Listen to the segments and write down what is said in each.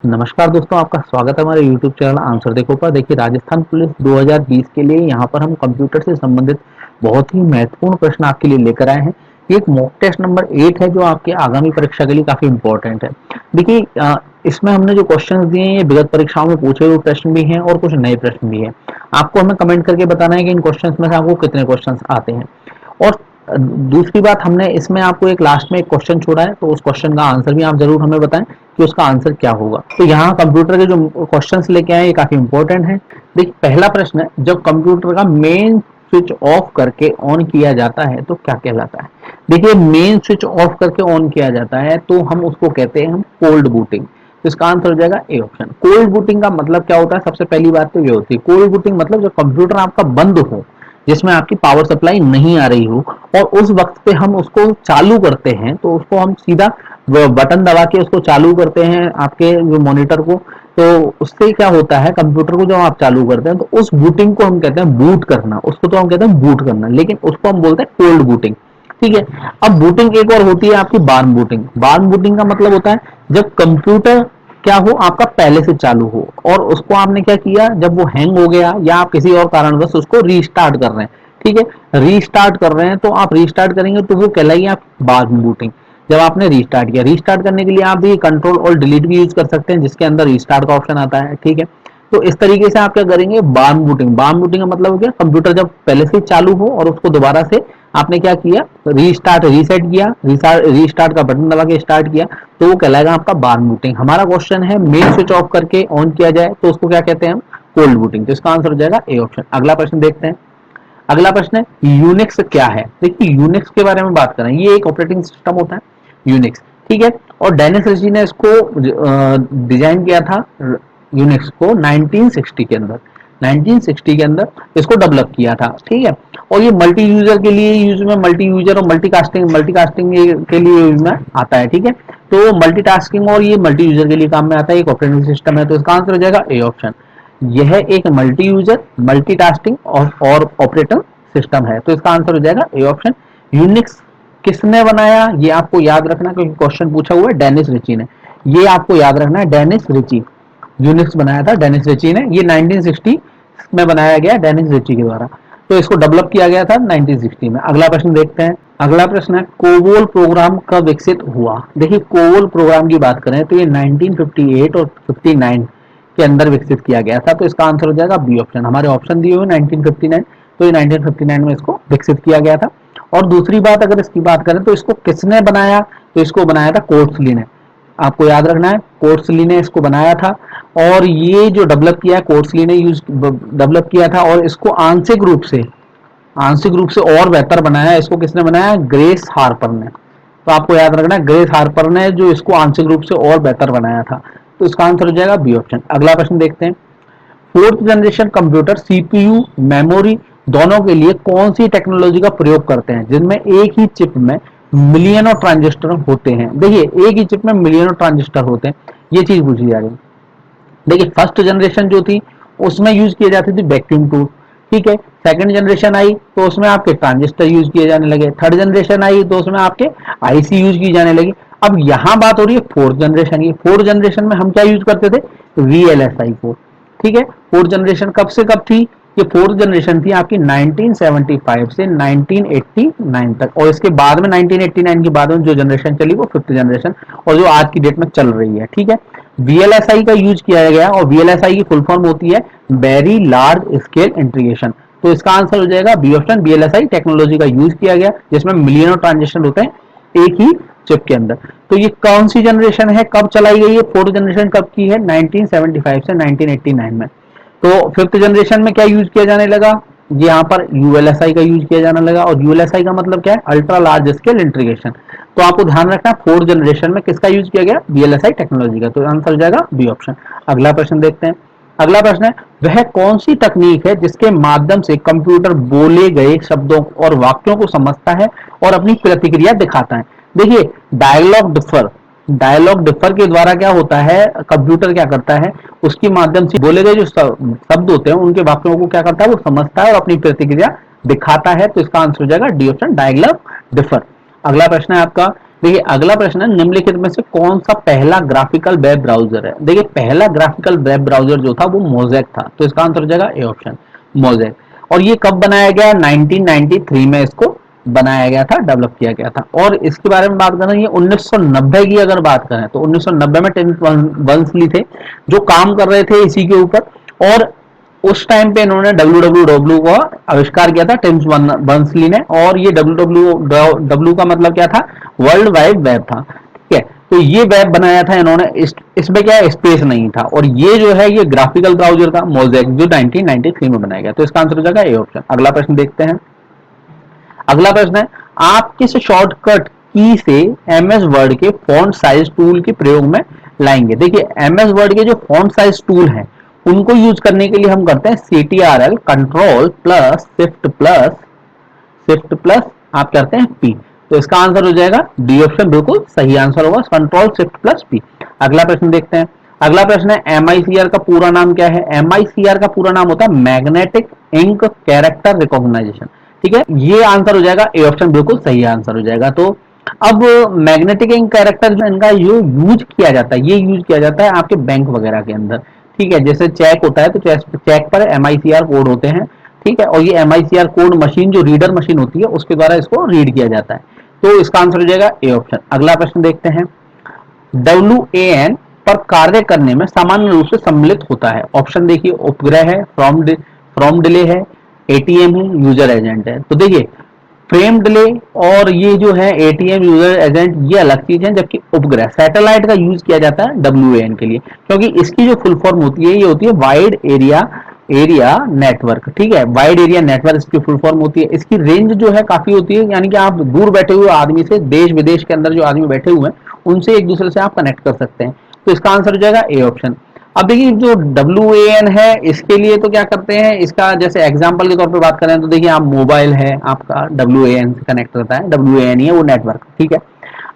नमस्कार दोस्तों, आपका स्वागत है हमारे YouTube चैनल आंसर देखो पर। देखिए, राजस्थान पुलिस 2020 के लिए यहाँ पर हम कंप्यूटर से संबंधित बहुत ही महत्वपूर्ण प्रश्न आपके लिए लेकर आए हैं। ये एक मॉक टेस्ट नंबर 8 है जो आपके आगामी परीक्षा के लिए काफी इंपॉर्टेंट है। देखिए, इसमें हमने जो क्वेश्चंस दिए हैं ये विगत परीक्षाओं में पूछे हुए प्रश्न भी हैं और कुछ नए प्रश्न भी हैं। आपको हमें कमेंट करके बताना है कि इन क्वेश्चंस में से आपको कितने क्वेश्चंस आते हैं। और दूसरी बात, हमने इसमें आपको एक लास्ट में एक क्वेश्चन छोड़ा है, तो उस क्वेश्चन का आंसर भी आप जरूर हमें बताएं कि उसका आंसर क्या होगा। तो यहाँ कंप्यूटर के जो क्वेश्चंस लेके आए ये काफी इंपॉर्टेंट है। देखिए, पहला प्रश्न है, जब कंप्यूटर का मेन स्विच ऑफ करके ऑन किया जाता है तो क्या कहलाता है। देखिए, मेन स्विच ऑफ करके ऑन किया जाता है तो हम उसको कहते हैं हम कोल्ड बूटिंग। तो इसका आंसर हो जाएगा ए ऑप्शन। कोल्ड बूटिंग का मतलब क्या होता है, सबसे पहली बात तो ये होती है, कोल्ड बूटिंग मतलब जब कंप्यूटर आपका बंद हो, जिसमें आपकी पावर सप्लाई नहीं आ रही हो और उस वक्त पे हम उसको चालू करते हैं, तो उसको हम सीधा बटन दबा के उसको चालू करते हैं आपके जो मॉनिटर को। तो उससे क्या होता है, कंप्यूटर को जब आप चालू करते हैं तो उस बूटिंग को हम कहते हैं बूट करना, उसको तो हम कहते हैं बूट करना, लेकिन उसको हम बोलते हैं कोल्ड बूटिंग। ठीक है। अब बूटिंग एक और होती है आपकी वार्म बूटिंग। वार्म बूटिंग का मतलब होता है जब कंप्यूटर क्या हो, आपका पहले से चालू हो और उसको आपने क्या किया, जब वो हैंग हो गया या आप किसी और कारणवश उसको रीस्टार्ट कर रहे हैं। ठीक है, रीस्टार्ट कर रहे हैं तो आप रीस्टार्ट करेंगे तो वो कहलाएगी आप वार्म बूटिंग। जब आपने रीस्टार्ट किया, रीस्टार्ट करने के लिए आप भी कंट्रोल और डिलीट भी यूज कर सकते हैं, जिसके अंदर रीस्टार्ट का ऑप्शन आता है। ठीक है, तो इस तरीके से आप क्या करेंगे, वार्म बूटिंग। वार्म बूटिंग का मतलब हो गया कंप्यूटर जब पहले से चालू हो और उसको दोबारा से आपने क्या किया, रीस्टार्ट रीसेट किया, रीस्टार्ट का बटन दबा के स्टार्ट किया, तो वो कहलाएगा आपका वार्म बूटिंग। हमारा क्वेश्चन है मेन स्विच ऑफ करके ऑन किया जाए तो उसको क्या कहते हैं हम, कोल्ड बूटिंग। तो इसका आंसर हो जाएगा ए ऑप्शन। अगला प्रश्न देखते हैं। अगला प्रश्न है यूनिक्स क्या है। देखिए, यूनिक्स के बारे में बात करें, ये एक ऑपरेटिंग सिस्टम होता है यूनिक्स। ठीक है, और डेनिस रिची ने इसको डिजाइन किया था यूनिक्स को 1960 के अंदर। 1960 के अंदर इसको डेवलप किया था। ठीक है, और ये मल्टी यूजर के लिए यूज में, मल्टी यूजर और मल्टीकास्टिंग के लिए यूज में आता है। ठीक है, तो मल्टीटास्किंग और ये मल्टी यूजर के लिए काम में आता है, एक ऑपरेटिंग सिस्टम है। तो इसका आंसर हो जाएगा ए ऑप्शन। यह एक मल्टी यूजर, मल्टीटास्किंग और ऑपरेटिंग सिस्टम है। तो इसका आंसर हो जाएगा ए ऑप्शन। यूनिक्स किसने बनाया, ये आपको याद रखना क्योंकि क्वेश्चन पूछा हुआ है डेनिस रिची ने। ये आपको याद रखना है, डेनिस रिची। यूनिक्स बनाया था डेनिस रिची ने, ये 1960 में बनाया गया डेनिस रिची के द्वारा। तो इसको डेवलप किया गया था 1960 में। अगला प्रश्न देखते हैं। अगला प्रश्न है कोबोल प्रोग्राम कब विकसित हुआ। देखिए, कोबोल प्रोग्राम की बात करें तो ये 1958 और 59 के अंदर विकसित किया गया था। तो इसका आंसर हो जाएगा बी ऑप्शन। हमारे ऑप्शन दिए हुए 1959, तो ये 1959 में इसको विकसित किया गया था। और दूसरी बात, अगर इसकी बात करें तो इसको किसने बनाया, तो इसको बनाया था कोर्ट्सली ने। आपको याद रखना है, कोर्ट्सली ने इसको बनाया था। और ये जो डेवलप किया है कोर्ट्सली ने डेवलप किया था, और इसको आंशिक रूप से और बेहतर बनाया है। इसको किसने बनाया, ग्रेस हार्पर ने। तो आपको याद रखना है, ग्रेस हार्पर ने जो इसको आंशिक रूप से और बेहतर बनाया था। तो इसका आंसर हो जाएगा बी ऑप्शन। अगला प्रश्न देखते हैं। Fourth generation computer CPU memory दोनों के लिए कौन सी टेक्नोलॉजी का प्रयोग करते हैं, जिनमें एक ही चिप में मिलियनों ट्रांजिस्टर होते हैं। देखिए, एक ही चिप में मिलियनों ट्रांजिस्टर होते हैं, ये चीज पूछी जा रही है। देखिए, फर्स्ट जनरेशन जो थी उसमें यूज किए जाती थी वैक्यूम टूल। ठीक है, सेकंड जनरेशन आई तो उसमें आपके ट्रांजिस्टर यूज किए जाने लगे। थर्ड जनरेशन आई तो उसमें आपके आईसी यूज की जाने लगी। अब यहां बात हो रही है फोर्थ जनरेशन की। फोर्थ जनरेशन में हम क्या यूज करते थे, VLSI 4। ठीक है, फोर्थ जनरेशन कब से कब थी, ये फोर्थ जनरेशन थी आपकी 1975 से 1989 तक, और इसके बाद में 1989 के बाद में जो जनरेशन चली वो फिफ्थ जनरेशन, और जो आज की डेट में चल रही है। ठीक है, VLSI का यूज किया गया, और VLSI की फुल फॉर्म होती है वेरी लार्ज स्केल इंटीग्रेशन। तो इसका आंसर हो जाएगा बी ऑप्शन। VLSI टेक्नोलॉजी का यूज किया गया जिसमें मिलियनों ट्रांजेक्शन होते हैं एक ही चिप के अंदर। तो ये कौन सी जनरेशन है, कब चलाई गई है, फोर्थ जनरेशन कब की है, 1975 से 1989 में। तो फिफ्थ जनरेशन में क्या यूज किया जाने लगा, यहाँ पर ULSI का यूज किया जाने लगा। और ULSI का मतलब क्या है, अल्ट्रा लार्ज स्केल इंटीग्रेशन। तो आपको ध्यान रखना, फोर्थ जनरेशन में किसका यूज किया गया, VLSI टेक्नोलॉजी का। तो आंसर हो जाएगा बी ऑप्शन। अगला प्रश्न देखते हैं। अगला प्रश्न है वह कौन सी तकनीक है जिसके माध्यम से कंप्यूटर बोले गए शब्दों और वाक्यों को समझता है और अपनी प्रतिक्रिया दिखाता है। देखिए, डायलॉग डिफर के द्वारा क्या होता है, कंप्यूटर क्या करता है, उसके माध्यम से बोले गए जो शब्द होते हैं उनके वाक्यों को क्या करता है, वो समझता है और अपनी प्रतिक्रिया दिखाता है। तो इसका आंसर हो जाएगा डी ऑप्शन, डायलॉग डिफर। अगला प्रश्न है आपका, देखिए अगला प्रश्न है, निम्नलिखित में से कौन सा पहला ग्राफिकल वेब ब्राउजर है? देखिए पहला ग्राफिकल वेब ब्राउजर जो था वो मोज़ेक था, तो इसका आंसर हो जाएगा ए ऑप्शन, मोज़ेक। और ये कब बनाया गया? 1993 में इसको बनाया गया था, डेवलप किया गया था। और इसके बारे में बात करें, ये 1990 की अगर बात करें तो 1990 में टिम बर्नर्स-ली थे जो काम कर रहे थे इसी के ऊपर। और उस टाइम पे इन्होंने www का आविष्कार किया था, टिम बर्नर्स-ली ने। और ये www का मतलब क्या था? वर्ल्ड वाइड वेब था, ठीक है। तो ये वेब बनाया था इन्होंने, इसमें क्या स्पेस नहीं था। और ये जो है ये ग्राफिकल ब्राउजर था मोज़ेक, जो 1993 में बनाया गया। तो इसका आंसर हो जाएगा ए ऑप्शन। अगला प्रश्न देखते हैं। अगला प्रश्न है, आप किस शॉर्टकट की से एमएस वर्ड के फॉन्ट साइज टूल के प्रयोग में लाएंगे? देखिए एमएस वर्ड के जो फॉन्ट साइज टूल हैं उनको यूज करने के लिए हम करते हैं CTRL control plus shift plus आप करते हैं P। तो इसका आंसर हो जाएगा डी ऑप्शन, बिल्कुल सही आंसर होगा, कंट्रोल शिफ्ट प्लस P। अगला प्रश्न देखते हैं। अगला प्रश्न है, MICR का पूरा नाम क्या है? MICR का पूरा नाम होता है मैग्नेटिक इंक कैरेक्टर रिकॉग्नाइजेशन, ठीक है। ये आंसर हो जाएगा ए ऑप्शन, बिल्कुल सही आंसर हो जाएगा। तो अब मैग्नेटिक इंक कैरेक्टर इनका जो यूज किया जाता है, ये यूज किया जाता है आपके बैंक वगैरह के अंदर, ठीक है। जैसे चेक होता है तो चेक पर MICR कोड होते हैं, ठीक है। और ये MICR कोड मशीन, जो रीडर मशीन होती है, उसके द्वारा इसको रीड किया जाता है। तो इसका आंसर हो जाएगा ए ऑप्शन। अगला प्रश्न देखते हैं। WAN पर कार्य करने में सामान्य रूप से सम्मिलित होता है। ऑप्शन देखिए, उपग्रह है, फ्रॉम डिले है, ATM है, यूजर एजेंट है। तो देखिए फ्रेम डिले और ये जो है ATM यूजर एजेंट, ये अलग चीज है, जबकि उपग्रह सैटेलाइट का यूज किया जाता है WAN के लिए, क्योंकि इसकी जो फुल फॉर्म होती है ये होती है वाइड एरिया नेटवर्क, ठीक है। वाइड एरिया नेटवर्क इसकी फुल फॉर्म होती है। इसकी रेंज जो है काफी होती है, यानी कि आप दूर बैठे हुए आदमी से, देश विदेश के अंदर जो आदमी बैठे हुए हैं उनसे एक दूसरे से आप कनेक्ट कर सकते हैं। तो इसका आंसर हो जाएगा ए ऑप्शन। अब देखिए जो WAN है इसके लिए तो क्या करते हैं, इसका जैसे एग्जांपल के तौर पे बात करें तो देखिए आप मोबाइल है आपका WAN से कनेक्ट करता है, WAN ही है वो नेटवर्क, ठीक है।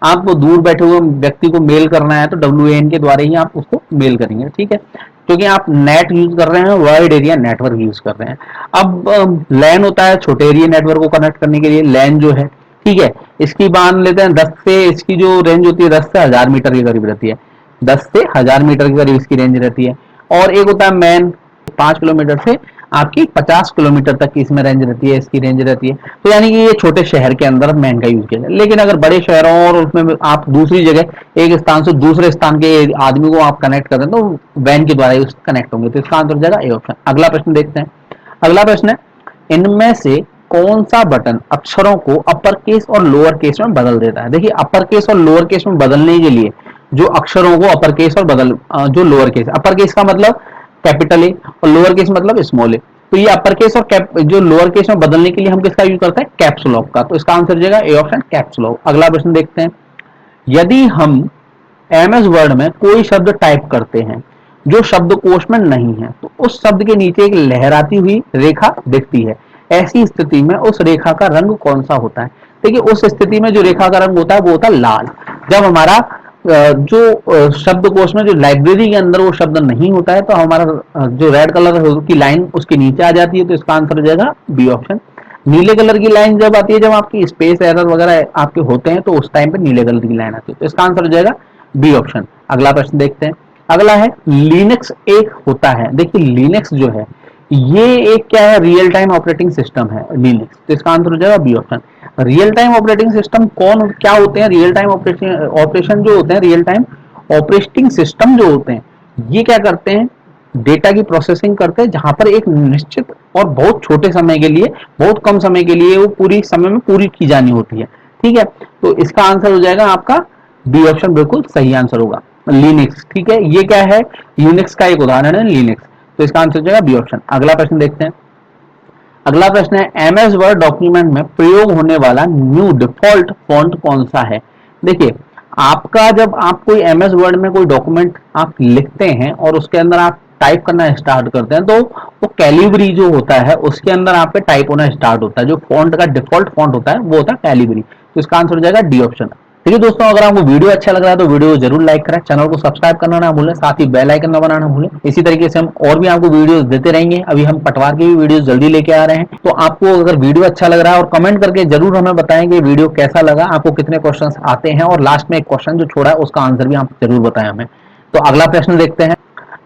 आपको दूर बैठे हुए व्यक्ति को मेल करना है तो WAN के द्वारा ही आप उसको मेल करेंगे, ठीक है, क्योंकि आप नेट यूज कर रहे हैं, वाइड एरिया नेटवर्क यूज कर रहे हैं। अब लैन होता है छोटे एरिया नेटवर्क को कनेक्ट करने के लिए, लैन जो है, ठीक है। इसकी मान लेते हैं 10 से, इसकी जो रेंज होती है 10 से 1000 मीटर के करीब रहती है, 10 से 1000 मीटर के करीब इसकी रेंज रहती है। और एक होता है मैन, 5 किलोमीटर से आपकी 50 किलोमीटर तक की इसमें रेंज रहती है, इसकी रेंज रहती है। तो यानी कि ये छोटे शहर के अंदर मैन का यूज किया जाए, लेकिन अगर बड़े शहरों और उसमें आप दूसरी जगह एक स्थान से दूसरे स्थान के आदमी को आप कनेक्ट कर दें तो वैन के द्वारा ही कनेक्ट होंगे। तो इसका आंसर हो जाएगा ए ऑप्शन। अगला प्रश्न देखते हैं। अगला प्रश्न है, इनमें से कौन सा बटन अक्षरों को अपर केस और लोअर केस में बदल देता है? देखिए अपर केस और लोअर केस में बदलने के लिए जो अक्षरों को अपर केस और जो लोअर केस, अपर केस का मतलब कैपिटल ए और लोअर केस मतलब स्मॉल ए। तो ये अपर केस और जो लोअर केस में बदलने के लिए हम किसका यूज करते हैं? कैप्स लॉक का। तो इसका आंसर हो जाएगा ए ऑप्शन, कैप्स लॉक। अगला प्रश्न देखते हैं। यदि हम MS वर्ड में कोई शब्द टाइप करते हैं जो शब्दकोश में नहीं है तो उस शब्द के नीचे एक लहराती हुई रेखा दिखती है, ऐसी स्थिति में उस रेखा का रंग कौन सा होता है? देखिए उस स्थिति में जो रेखा का रंग होता है वो होता है लाल। जब हमारा जो शब्दकोश में, जो लाइब्रेरी के अंदर वो शब्द नहीं होता है तो हमारा जो रेड कलर की लाइन उसके नीचे आ जाती है। तो इसका आंसर हो जाएगा बी ऑप्शन। नीले कलर की लाइन जब आती है, जब आपकी स्पेस एरर वगैरह आपके होते हैं तो उस टाइम पे नीले कलर की लाइन आती है। तो इसका आंसर हो जाएगा बी ऑप्शन। अगला प्रश्न देखते हैं। अगला है, लिनक्स एक होता है। देखिए लिनक्स जो है ये एक क्या है, रियल टाइम ऑपरेटिंग सिस्टम है लिनक्स। तो इसका आंसर हो जाएगा B option. Real time operating system क्या होते हैं? रियल टाइम ऑपरेशन जो होते हैं, रियल टाइम ऑपरेटिंग सिस्टम जो होते हैं, ये क्या करते हैं? डेटा की प्रोसेसिंग करते हैं, जहां पर एक निश्चित और बहुत छोटे समय के लिए, बहुत कम समय के लिए वो पूरी समय में पूरी की जानी होती है, ठीक है। तो इसका आंसर हो जाएगा आपका बी ऑप्शन, बिल्कुल सही आंसर होगा लिनक्स, ठीक है। ये क्या है? यूनिक्स का एक उदाहरण है लिनक्स। तो इसका आंसर हो जाएगा बी ऑप्शन। अगला प्रश्न देखते हैं। अगला प्रश्न है, MS वर्ड डॉक्यूमेंट में प्रयोग होने वाला न्यू डिफॉल्ट फॉन्ट कौन सा है? देखिए आपका जब आप कोई MS वर्ड में कोई डॉक्यूमेंट आप लिखते हैं और उसके अंदर आप टाइप करना स्टार्ट करते हैं तो वो कैलिबरी जो होता है उसके अंदर आपके टाइप होना स्टार्ट होता है। जो फॉन्ट का डिफॉल्ट फॉन्ट होता है वो होता है कैलिबरी। तो इसका आंसर हो जाएगा डी ऑप्शन। देखिए दोस्तों, अगर आपको वीडियो अच्छा लग रहा है तो वीडियो को जरूर लाइक करें, चैनल को सब्सक्राइब करना ना भूलें, साथ ही बेल आइकन दबाना ना भूलें। इसी तरीके से हम और भी आपको वीडियोस देते रहेंगे। अभी हम पटवार की भी वीडियोस जल्दी लेके आ रहे हैं, तो आपको अगर वीडियो अच्छा लग रहा है और कमेंट करके जरूर हमें बताएं कि वीडियो कैसा लगा, आपको कितने क्वेश्चन आते हैं, और लास्ट में एक क्वेश्चन जो छोड़ा है उसका आंसर भी आप जरूर बताएं हमें। तो अगला प्रश्न देखते हैं।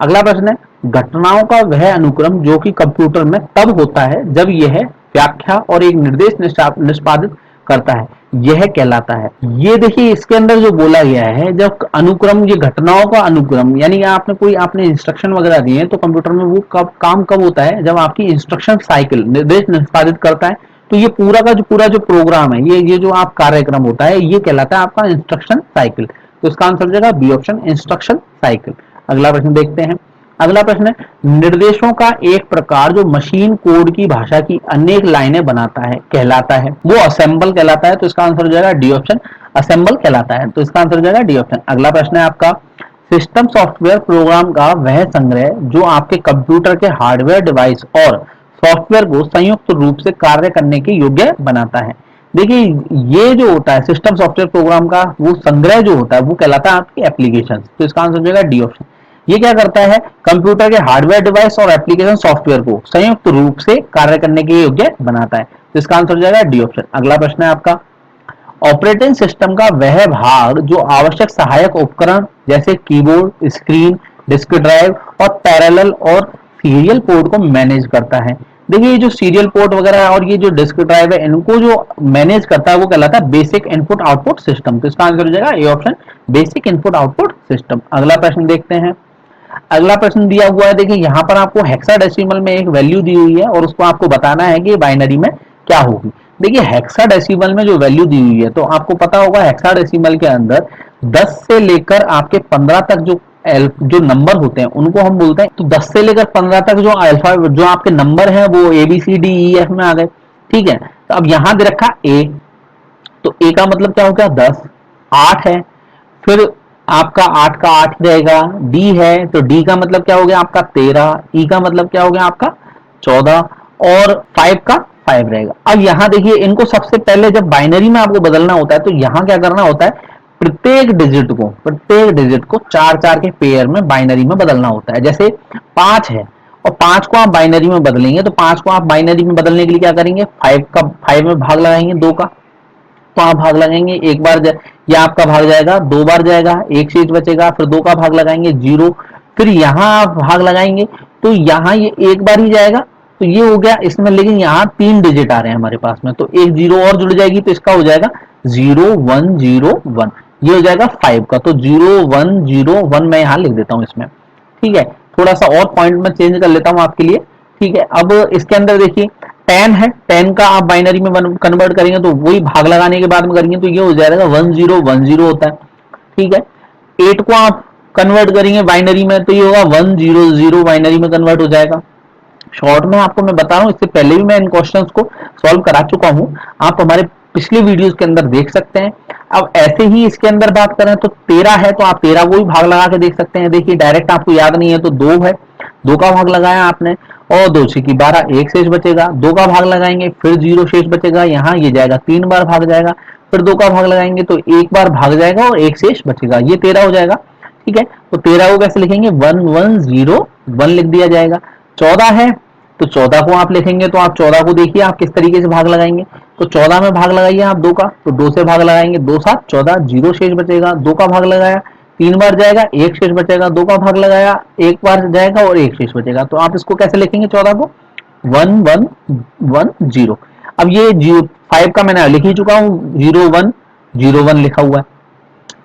अगला प्रश्न है, घटनाओं का वह अनुक्रम जो कि कंप्यूटर में तब होता है जब यह व्याख्या और एक निर्देश निष्पादित करता है, यह कहलाता है। ये देखिए, इसके अंदर जो बोला गया है, जब अनुक्रम, ये घटनाओं का अनुक्रम, यानी आपने इंस्ट्रक्शन वगैरह दिए हैं, तो कंप्यूटर में वो काम कब होता है, जब आपकी इंस्ट्रक्शन साइकिल निर्देश निष्पादित करता है। तो ये पूरा जो प्रोग्राम है, ये जो आप कार्यक्रम होता है, ये कहलाता है आपका इंस्ट्रक्शन साइकिल। तो इसका आंसर हो जाएगा बी ऑप्शन, इंस्ट्रक्शन साइकिल। अगला प्रश्न देखते हैं। अगला प्रश्न है, निर्देशों का एक प्रकार जो मशीन कोड की भाषा की अनेक लाइनें बनाता है कहलाता है, वो असेंबल कहलाता है। तो इसका आंसर हो जाएगा डी ऑप्शन, असेंबल कहलाता है। तो इसका आंसर हो जाएगा डी ऑप्शन। अगला प्रश्न है आपका, सिस्टम सॉफ्टवेयर प्रोग्राम का वह संग्रह जो आपके कंप्यूटर के हार्डवेयर डिवाइस और सॉफ्टवेयर को संयुक्त रूप से कार्य करने के योग्य बनाता है। देखिए, ये जो होता है सिस्टम सॉफ्टवेयर प्रोग्राम का वो संग्रह जो होता है वो कहलाता है आपकी एप्लीकेशन। तो इसका आंसर हो जाएगा डी ऑप्शन। ये क्या करता है, कंप्यूटर के हार्डवेयर डिवाइस और एप्लीकेशन सॉफ्टवेयर को संयुक्त रूप से कार्य करने के योग्य बनाता है। तो इसका आंसर हो जाएगा डी ऑप्शन। अगला प्रश्न है आपका, ऑपरेटिंग सिस्टम का वह भाग जो आवश्यक सहायक उपकरण जैसे कीबोर्ड, स्क्रीन, डिस्क ड्राइव और पैरेलल और सीरियल पोर्ट को मैनेज करता है। देखिए, ये जो सीरियल पोर्ट वगैरह है और ये जो डिस्क ड्राइव है, इनको जो मैनेज करता है वो कहलाता है बेसिक इनपुट आउटपुट सिस्टम। तो इसका आंसर हो जाएगा A option, basic input output system. अगला प्रश्न देखते हैं। अगला प्रश्न दिया हुआ है, देखिए यहाँ पर आपको हेक्साडेसिमल में एक वैल्यू दी हुई है और उसको आपको बताना है कि बाइनरी में क्या होगी। देखिए, हेक्साडेसिमल में जो वैल्यू दी हुई है, तो आपको पता होगा हेक्साडेसिमल के अंदर 10 से लेकर आपके 15 तक जो नंबर होते हैं उनको हम बोलते हैं। तो 10 से लेकर 15 तक जो अल्फा जो आपके नंबर हैं वो A B C D E F में आ गए। ठीक है, तो अब यहां दे रखा ए, तो ए का मतलब क्या हो गया 10, 8 है, फिर आपका 8 का 8 रहेगा। डी है तो डी का मतलब क्या हो गया आपका 13, ई का मतलब क्या हो गया आपका 14, और 5 का 5 रहेगा। अब यहां देखिए, इनको सबसे पहले जब बाइनरी में आपको बदलना होता है तो यहां क्या करना होता है, प्रत्येक डिजिट को 4 4 के पेयर में बाइनरी में बदलना होता है। जैसे 5 है और 5 को आप बाइनरी में बदलेंगे, तो 5 को आप बाइनरी में बदलने के लिए क्या करेंगे, 5 में भाग लगाएंगे 2 का, तो आप भाग लगाएंगे एक बार, ये आपका भाग जाएगा, 2 बार जाएगा, एक शेष बचेगा, फिर 2 का भाग लगाएंगे 0, फिर यहाँ आप भाग लगाएंगे तो यहाँ ये एक बार ही जाएगा। तो ये हो गया इसमें, लेकिन यहाँ 3 डिजिट आ रहे हैं हमारे पास में, तो एक 0 और जुड़ जाएगी, तो इसका हो जाएगा 0 1 0 1, ये हो जाएगा 5 का। तो 0 1 0 1 मैं यहाँ लिख देता हूँ इसमें। ठीक है, थोड़ा सा और पॉइंट में चेंज कर लेता हूँ आपके लिए। ठीक है, अब इसके अंदर देखिए 10 है, 10 का आप बाइनरी में कन्वर्ट करेंगे तो वही भाग लगाने के बाद में करेंगे तो ये हो जाएगा 1 0 1 0 होता है। ठीक है, 8 को आप कन्वर्ट करेंगे बाइनरी में तो ये होगा 1 0 0 बाइनरी में कन्वर्ट हो जाएगा। शॉर्ट में आपको मैं बता रहा हूँ, इससे पहले भी मैं इन क्वेश्चंस को सॉल्व करा चुका हूँ, आप हमारे पिछले वीडियोस के अंदर देख सकते हैं। अब ऐसे ही इसके अंदर बात करें तो 13 है, तो आप 13 को भी भाग लगा के देख सकते हैं। देखिए, डायरेक्ट आपको याद नहीं है तो 2 है, 2 का भाग लगाया आपने और 2 6 की 12, एक शेष बचेगा, 2 का भाग लगाएंगे फिर 0 शेष बचेगा, यहाँ ये जाएगा 3 बार भाग जाएगा, फिर 2 का भाग लगाएंगे तो एक बार भाग जाएगा और एक शेष बचेगा, ये 13 हो जाएगा। ठीक है, तो 13 को कैसे लिखेंगे, 1 1 0 1 लिख दिया जाएगा। 14 है तो 14 को आप लिखेंगे, तो आप 14 को देखिए आप किस तरीके से भाग लगाएंगे, तो 14 में भाग लगाइए आप 2 का, तो 2 से भाग लगाएंगे, 2 7 14, 0 शेष बचेगा, 2 का भाग लगाया 3 बार जाएगा, एक शेष बचेगा, 2 का भाग लगाया एक बार जाएगा और एक शेष बचेगा। तो आप इसको कैसे लिखेंगे 14 को, 1 1 1 0। अब ये 5 का मैंने लिख ही चुका हूँ, 0 1 0 1 लिखा हुआ है।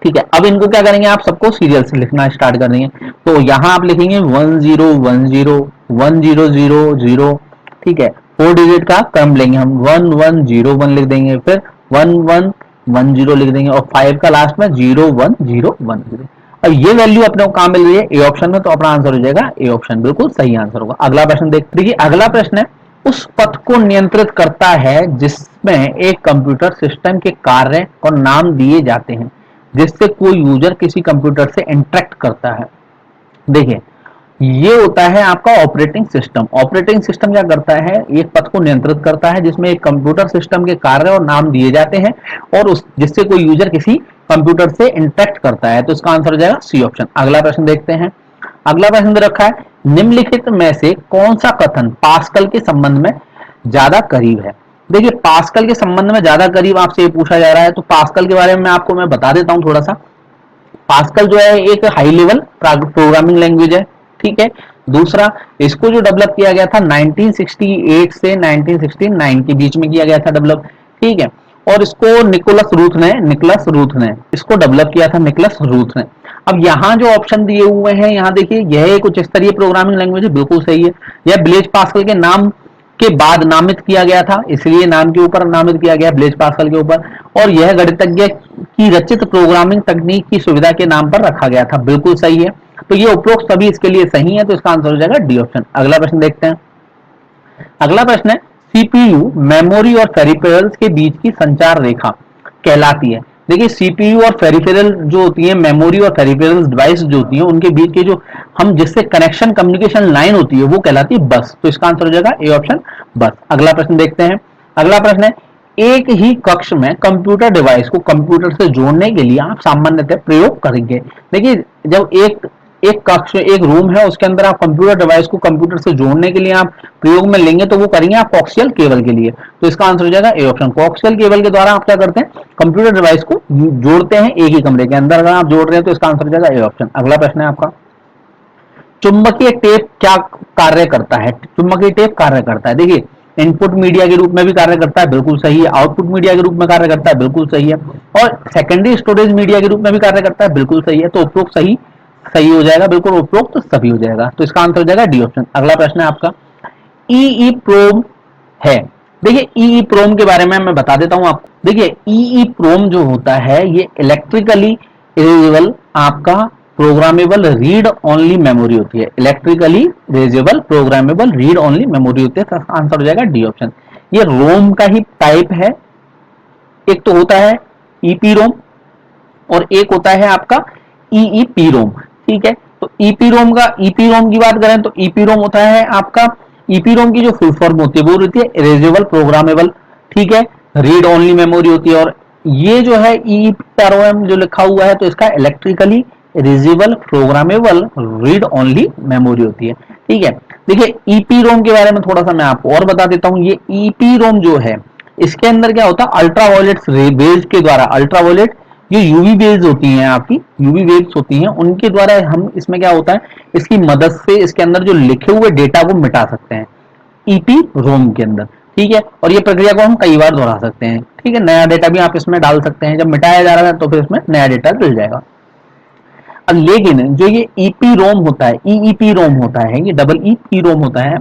ठीक है, अब इनको क्या करेंगे, आप सबको सीरियल से लिखना स्टार्ट कर देंगे। तो यहाँ आप लिखेंगे 1 0 1 0 1 0 0 0। ठीक है, 4 डिजिट का क्रम लेंगे हम, 1 1 0 1 लिख देंगे, फिर 1 1 1 0 लिख देंगे और 5 का लास्ट में 0 1 0 1 0। और ये वैल्यू अपने को कहाँ मिल रही है, ए ऑप्शन में, तो अपना आंसर हो जाएगा ए ऑप्शन, बिल्कुल सही आंसर होगा। अगला प्रश्न देखिए, अगला प्रश्न है, उस पथ को नियंत्रित करता है जिसमें एक कंप्यूटर सिस्टम के कार्य और नाम दिए जाते हैं जिससे कोई यूजर किसी कंप्यूटर से इंटरेक्ट करता है। देखिए, ये होता है आपका ऑपरेटिंग सिस्टम। ऑपरेटिंग सिस्टम क्या करता है, एक पथ को नियंत्रित करता है जिसमें एक कंप्यूटर सिस्टम के कार्य और नाम दिए जाते हैं और उस जिससे कोई यूजर किसी कंप्यूटर से इंटरेक्ट करता है। तो इसका आंसर हो जाएगा सी ऑप्शन। अगला प्रश्न देखते हैं। अगला प्रश्न दे रखा है, निम्नलिखित में से कौन सा कथन पास्कल के संबंध में ज्यादा करीब है। देखिए पास्कल के संबंध में ज्यादा करीब आपसे ये पूछा जा रहा है, तो पास्कल के बारे में आपको मैं बता देता हूं थोड़ा सा। पास्कल जो है एक हाई लेवल प्रोग्रामिंग लैंग्वेज है, ठीक है। दूसरा, इसको जो डेवलप किया गया था 1968 से 1969 के बीच में किया गया था डेवलप, ठीक है। और इसको निकोलस रूथ ने इसको डेवलप किया था, निकोलस रूथ ने। अब यहाँ जो ऑप्शन दिए हुए हैं, यहाँ देखिए यह एक उच्च स्तरीय प्रोग्रामिंग लैंग्वेज है, बिल्कुल सही है। यह ब्लेज पास्कल के नाम के बाद नामित किया गया था, इसलिए नाम के ऊपर नामित किया गया ब्लेज पास्कल के ऊपर। और यह गणितज्ञ की रचित प्रोग्रामिंग तकनीक की सुविधा के नाम पर रखा गया था, बिल्कुल सही है। तो ये उपरोक्त सभी इसके लिए सही है, तो इसका आंसर हो जाएगा डी ऑप्शन। अगला प्रश्न देखते हैं। अगला प्रश्न है, सीपीयू मेमोरी और पेरिफेरल्स के बीच की संचार रेखा कहलाती है। देखिए सीपीयू और पेरिफेरल जो होती है, मेमोरी और पेरिफेरल डिवाइस जो होती है, उनके बीच के जो हम जिससे कनेक्शन कम्युनिकेशन लाइन होती है वो कहलाती है बस। तो इसका आंसर हो जाएगा ए ऑप्शन बस। अगला प्रश्न देखते हैं। अगला प्रश्न है, एक ही कक्ष में कंप्यूटर डिवाइस को कंप्यूटर से जोड़ने के लिए आप सामान्यतः प्रयोग करेंगे। देखिए जब एक एक कक्ष एक रूम है, उसके अंदर आप कंप्यूटर डिवाइस को कंप्यूटर से जोड़ने के लिए आप प्रयोग में लेंगे, तो वो करेंगे आप कोक्सियल केबल के लिए। तो इसका आंसर हो जाएगा ए ऑप्शन। कोक्सियल केबल के द्वारा आप क्या करते हैं, कंप्यूटर डिवाइस को जोड़ते हैं एक ही कमरे के अंदर। अगर आप जोड़ रहे हैं तो इसका आंसर हो जाएगा ए ऑप्शन। अगला प्रश्न है आपका, चुंबकीय टेप क्या कार्य करता है। चुंबकीय टेप कार्य करता है, देखिए इनपुट मीडिया के रूप में भी कार्य करता है, बिल्कुल सही है। आउटपुट मीडिया के रूप में कार्य करता है, बिल्कुल सही है। और सेकेंडरी स्टोरेज मीडिया के रूप में भी कार्य करता है, बिल्कुल सही है। तो उपरोक्त सही सही हो जाएगा, बिल्कुल उपरोक्त सभी हो जाएगा। तो इसका आंसर हो जाएगा डी ऑप्शन। अगला प्रश्न है आपका, ई प्रोम है। देखिए ई प्रोम के बारे में मैं बता देता हूं आपको। देखिए ई प्रोम जो होता है ये इलेक्ट्रिकली इरेजेबल आपका प्रोग्रामेबल रीड ओनली मेमोरी होती है। Electrically erasable programmable read only memory होती है। तो आंसर हो जाएगा डी ऑप्शन। ये रोम का ही टाइप है। एक तो होता है ईपी रोम और एक होता है आपका ईपी रोम, ठीक है। तो ईपी रोम की बात करें तो ईपी रोम होता है आपका, ईपी रोम की जो फुल फॉर्म होती है वो रहती है इरेजेबल प्रोग्रामेबल, ठीक है, रीड ओनली मेमोरी होती है। और ये जो है ईपीआरओएम जो लिखा हुआ है, तो इसका electrically erasable programmable read only memory होती है, ठीक है। देखिए ईपी रोम के बारे में थोड़ा सा मैं आपको और बता देता हूं। ये ईपी रोम जो है, इसके अंदर क्या होता है, अल्ट्रावायलेट रेज के द्वारा, अल्ट्रावायलेट जो यूवी वेव्स होती हैं, आपकी यूवी वेव्स होती हैं, उनके द्वारा हम इसमें क्या होता है, इसकी मदद से इसके अंदर जो लिखे हुए डेटा को मिटा सकते हैं ईपी रोम के अंदर, ठीक है। और ये प्रक्रिया को हम कई बार दोहरा सकते हैं, ठीक है। नया डेटा भी आप इसमें डाल सकते हैं, जब मिटाया जा रहा है तो फिर इसमें नया डेटा डल जाएगा। अब लेकिन जो ये ईपी रोम होता है, ईईपी रोम होता है, ये डबल ईपी रोम होता है,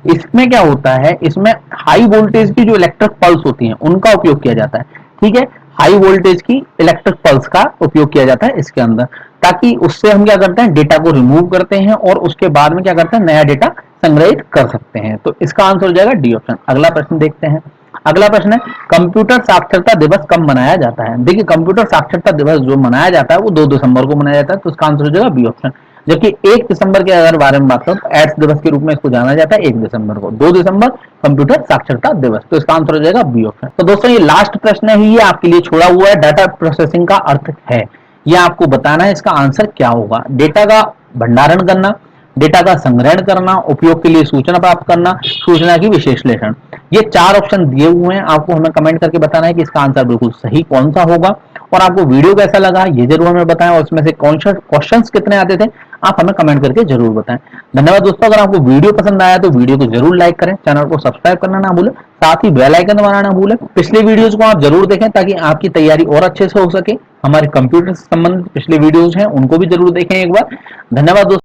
इसमें क्या होता है, इसमें हाई वोल्टेज की जो इलेक्ट्रिक पल्स होती हैं उनका उपयोग किया जाता है, ठीक है। हाई वोल्टेज की इलेक्ट्रिक पल्स का उपयोग किया जाता है इसके अंदर, ताकि उससे हम क्या करते हैं, डेटा को रिमूव करते हैं और उसके बाद में क्या करते हैं, नया डेटा संग्रहित कर सकते हैं। तो इसका आंसर हो जाएगा डी ऑप्शन। अगला प्रश्न देखते हैं। अगला प्रश्न है, कंप्यूटर साक्षरता दिवस कब मनाया जाता है। देखिए कंप्यूटर साक्षरता दिवस जो मनाया जाता है वो 2 दिसंबर को मनाया जाता है। तो इसका आंसर हो जाएगा बी ऑप्शन। जबकि 1 दिसंबर के अगर बारे में बात करें तो एड्स दिवस के रूप में इसको जाना जाता है 1 दिसंबर को। 2 दिसंबर कंप्यूटर साक्षरता दिवस। तो इसका आंसर हो जाएगा बी ऑप्शन। तो दोस्तों ये लास्ट प्रश्न है, ये आपके लिए छोड़ा हुआ है, डाटा प्रोसेसिंग का अर्थ है। ये आपको बताना है इसका आंसर क्या होगा। डेटा का भंडारण करना, डेटा का संग्रहण करना, उपयोग के लिए सूचना प्राप्त करना, सूचना की विश्लेषण, ये 4 ऑप्शन दिए हुए हैं। आपको हमें कमेंट करके बताना है कि इसका आंसर बिल्कुल सही कौन सा होगा। और आपको वीडियो कैसा लगा ये जरूर हमें बताएं, और इसमें से क्वेश्चंस कितने आते थे आप हमें कमेंट करके जरूर बताएं। धन्यवाद दोस्तों। अगर आपको वीडियो पसंद आया तो वीडियो को जरूर लाइक करें, चैनल को सब्सक्राइब करना ना भूलें, साथ ही बेल आइकन दबाना ना भूलें। पिछले वीडियोस को आप जरूर देखें ताकि आपकी तैयारी और अच्छे से हो सके। हमारे कंप्यूटर से संबंधित पिछले वीडियोस हैं उनको भी जरूर देखें एक बार। धन्यवाद दोस्तों।